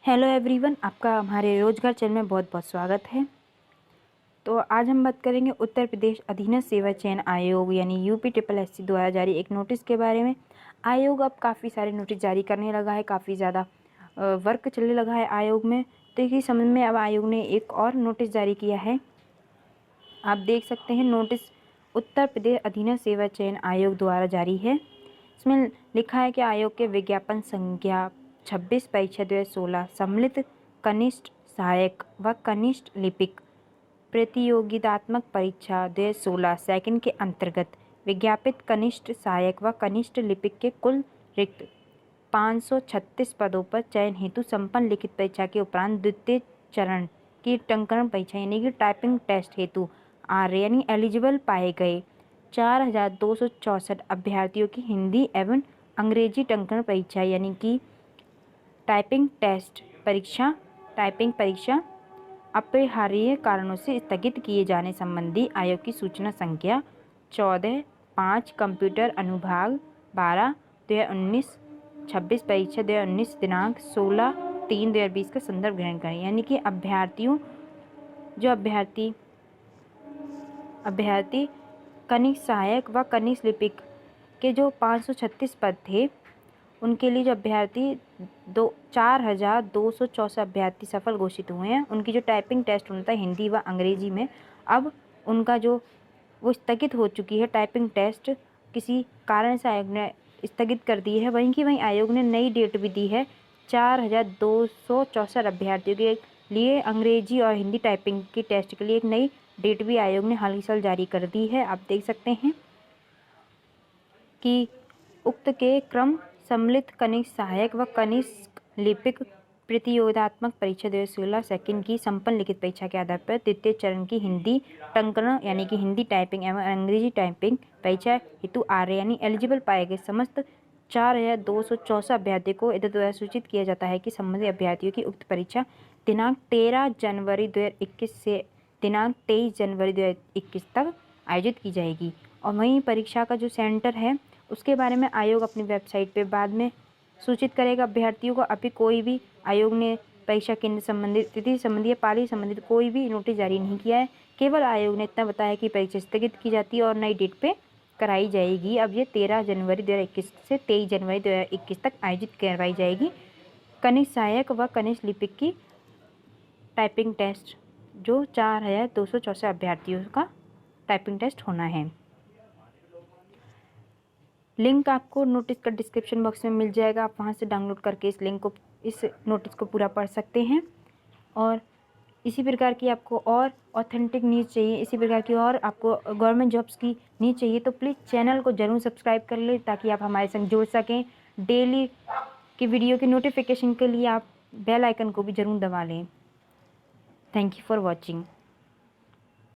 Hello everyone, आपका हमारे रोजगार चैनल में बहुत बहुत स्वागत है। तो आज हम बात करेंगे उत्तर प्रदेश अधीनस्थ सेवा चयन आयोग यानी UPSSC द्वारा जारी एक नोटिस के बारे में। आयोग अब काफ़ी सारे नोटिस जारी करने लगा है, काफ़ी ज़्यादा वर्क चलने लगा है आयोग में। तो इसी संबंध में अब आयोग ने एक और नोटिस जारी किया है। आप देख सकते हैं, नोटिस उत्तर प्रदेश अधीनस्थ सेवा चयन आयोग द्वारा जारी है। इसमें लिखा है कि आयोग के विज्ञापन संख्या 26 परीक्षा 2016 सम्मिलित कनिष्ठ सहायक व कनिष्ठ लिपिक प्रतियोगितात्मक परीक्षा 2016 सेकंड के अंतर्गत विज्ञापित कनिष्ठ सहायक व कनिष्ठ लिपिक के कुल रिक्त 536 पदों पर चयन हेतु संपन्न लिखित परीक्षा के उपरांत द्वितीय चरण की टंकण परीक्षा यानी कि टाइपिंग टेस्ट हेतु यानी एलिजिबल पाए गए 4,264 अभ्यर्थियों की हिंदी एवं अंग्रेजी टंकण परीक्षा यानी कि टाइपिंग परीक्षा अपरिहार्य कारणों से स्थगित किए जाने संबंधी आयोग की सूचना संख्या 14/5 कंप्यूटर अनुभाग 12/2019 26 परीक्षा 2019 दिनांक 16/3/2020 का संदर्भ ग्रहण करें। यानी कि अभ्यर्थी कनिष्ठ सहायक व कनिष्ठ लिपिक के जो 536 पद थे, उनके लिए जो अभ्यर्थी 4,264 अभ्यर्थी सफल घोषित हुए हैं। उनकी जो टाइपिंग टेस्ट होता है हिंदी व अंग्रेजी में, अब उनका वो स्थगित हो चुकी है। टाइपिंग टेस्ट किसी कारण से आयोग ने स्थगित कर दी है। वहीं आयोग ने नई डेट भी दी है। 4,264 अभ्यर्थियों के लिए अंग्रेजी और हिंदी टाइपिंग की टेस्ट के लिए एक नई डेट भी आयोग ने हाल ही साल जारी कर दी है। आप देख सकते हैं कि उक्त के क्रम सम्मिलित कनिष्ठ सहायक व कनिष्ठ लिपिक प्रतियोगितात्मक परीक्षा 2016 सेकंड की संपन्न लिखित परीक्षा के आधार पर द्वितीय चरण की हिंदी टंकण यानी कि हिंदी टाइपिंग एवं अंग्रेजी टाइपिंग परीक्षा हेतु यानी एलिजिबल पाए गए समस्त 4,264 अभ्यर्थियों को इधर द्वारा सूचित किया जाता है कि संबंधित अभ्यर्थियों की उक्त परीक्षा दिनांक 13 जनवरी 2021 से दिनांक 23 जनवरी 2021 तक आयोजित की जाएगी। और वहीं परीक्षा का जो सेंटर है उसके बारे में आयोग अपनी वेबसाइट पे बाद में सूचित करेगा अभ्यर्थियों को। अभी कोई भी आयोग ने परीक्षा केंद्र संबंधित तिथि संबंधी या पाली संबंधित कोई भी नोटिस जारी नहीं किया है। केवल आयोग ने इतना बताया कि परीक्षा स्थगित की जाती है और नई डेट पे कराई जाएगी। अब ये 13 जनवरी 2021 से 23 जनवरी 2021 तक आयोजित करवाई जाएगी कनिष्ठ सहायक व कनिष्ठ लिपिक की टाइपिंग टेस्ट, जो 4,264 अभ्यर्थियों का टाइपिंग टेस्ट होना है। लिंक आपको नोटिस का डिस्क्रिप्शन बॉक्स में मिल जाएगा। आप वहां से डाउनलोड करके इस नोटिस को पूरा पढ़ सकते हैं। और इसी प्रकार की आपको और ऑथेंटिक न्यूज़ चाहिए, इसी प्रकार की और आपको गवर्नमेंट जॉब्स की न्यूज़ चाहिए तो प्लीज़ चैनल को ज़रूर सब्सक्राइब कर लें ताकि आप हमारे संग जुड़ सकें। डेली की वीडियो की नोटिफिकेशन के लिए आप बेल आइकन को भी ज़रूर दबा लें। Thank you for watching.